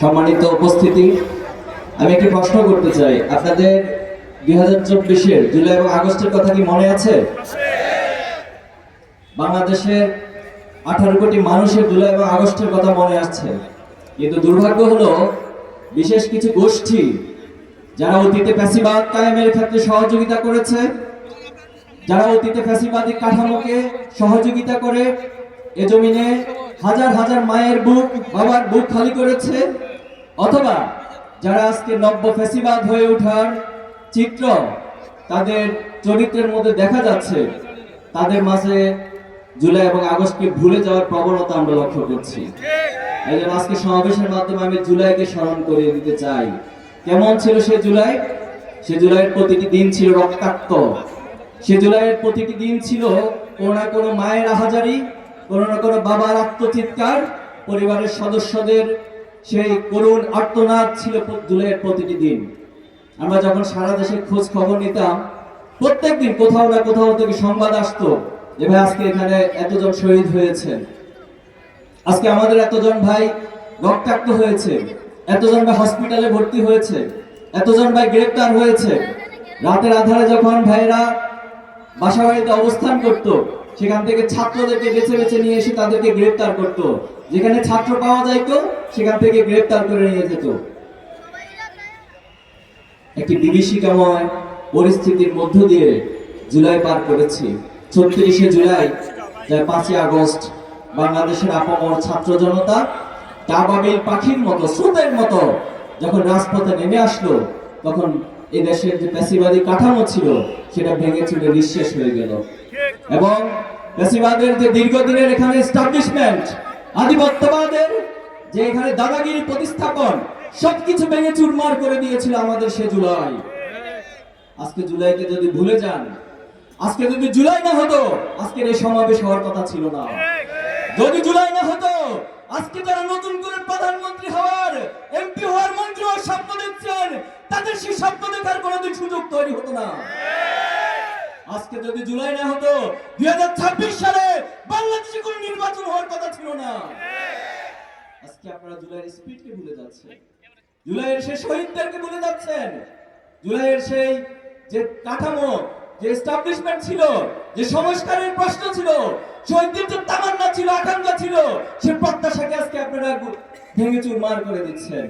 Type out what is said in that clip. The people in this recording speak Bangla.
সম্মানিত উপস্থিতি, আমি একটি প্রশ্ন করতে চাই। আপনাদের 2024-এর জুলাই এবং আগস্টের কথা কি মনে আছে? বাংলাদেশের 18 কোটি মানুষের জুলাই এবং আগস্টের কথা মনে আছে, কিন্তু দুর্ভাগ্য হলো বিশেষ কিছু গোষ্ঠী যারা অতীতে ফ্যাসিবাদ কায়েমের ক্ষেত্রে সহযোগিতা করেছে, যারা অতীতে ফ্যাসিবাদী কাঠামোকে সহযোগিতা করে এ জমিনে হাজার হাজার মায়ের বুক, বাবার বুক খালি করেছে, অথবা যারা আজকে নব্য ফ্যাসিবাদ হয়ে ওঠার চিত্র তাদের চরিত্রের মধ্যে দেখা যাচ্ছে, তাদের মাঝে জুলাই এবং আগস্টকে ভুলে যাওয়ার প্রবণতা আমরা লক্ষ্য করছি। এই জন্য আজকে সমাবেশের মাধ্যমে আমি জুলাইকে স্মরণ করিয়ে দিতে চাই। কেমন ছিল সে জুলাই? সে জুলাইয়ের প্রতিটি দিন ছিল রক্তাক্ত। সে জুলাইয়ের প্রতিটি দিন ছিল কোনো না কোনো মায়ের আহাজারি, কোনো না কোনো বাবার আত্মচিৎকার, পরিবারের সদস্যদের সেই করুণ আর্তনাদ ছিল জুলাইয়ের প্রতিটি দিন। আমরা যখন সারা দেশে খোঁজ খবর নিতাম, প্রত্যেকদিন কোথাও না কোথাও থেকে সংবাদ আসতো যে ভাই আজকে এখানে এতজন শহীদ হয়েছে, আজকে আমাদের এতজন ভাই রক্তাক্ত হয়েছে, এতজন ভাই হসপিটালে ভর্তি হয়েছে, এতজন ভাই গ্রেফতার হয়েছে। রাতের আধারে যখন ভাইরা বাসা বাড়িতে অবস্থান করত, সেখান থেকে ছাত্রদেরকে বেছে বেছে নিয়ে এসে তাদেরকে গ্রেফতার করত। যেখানে ছাত্র পাওয়া যাইতো সেখান থেকে গ্রেফতার করে নিয়ে যেত। একটি বিভীষিকাময় পরিস্থিতির মধ্য দিয়ে জুলাই পার করেছি। 36শে জুলাই 5ই আগস্ট বাংলাদেশের আপামর ছাত্র জনতা ডাবাবিল পাখির মতো, স্রোতের মতো যখন রাজপথে নেমে আসলো, তখন এই দেশের যে ফ্যাসিবাদী কাঠামো ছিল সেটা ভেঙে চুরে নিঃশেষ হয়ে গেল। এবং ফ্যাসিবাদের যে দীর্ঘদিনের এখানে এস্টাবলিশমেন্ট, আধিপত্যবাদের যে এখানে দাদাগিরি প্রতিস্থাপন, সবকিছু ভেঙে চুরমার করে দিয়েছিল আমাদের সে জুলাই। আজকে জুলাইকে যদি ভুলে যান, আজকে যদি জুলাই না হতো আজকের এই সমাবেশ হওয়ার কথা ছিল না। যদি জুলাই না হতো আজকে যারা নতুন করে প্রধানমন্ত্রী হওয়ার, এমপি হওয়ার, মন্ত্রী হওয়ার স্বপ্ন দেখছেন, তাদের সেই স্বপ্ন দেখার কোনোদিন সুযোগ তৈরি হতো না। আজকে যদি জুলাই না হতো 2026 সালে বাংলাদেশে কোনো নির্বাচন হওয়ার কথা ছিল না। আজকে আপনারা জুলাইয়ের স্পিডকে ভুলে যাচ্ছেন, জুলাইয়ের সেই শহীদদেরকে ভুলে যাচ্ছেন, জুলাইয়ের সেই যে কাঠামো, যে এস্টাবলিশমেন্ট ছিল, যে সংস্কারের প্রশ্ন ছিল, শহীদদের যে তামান্না ছিল, আকাঙ্ক্ষা ছিল, সে প্রত্যাশাকে আজকে আপনারা ভেঙে চুরমার করে দিচ্ছেন।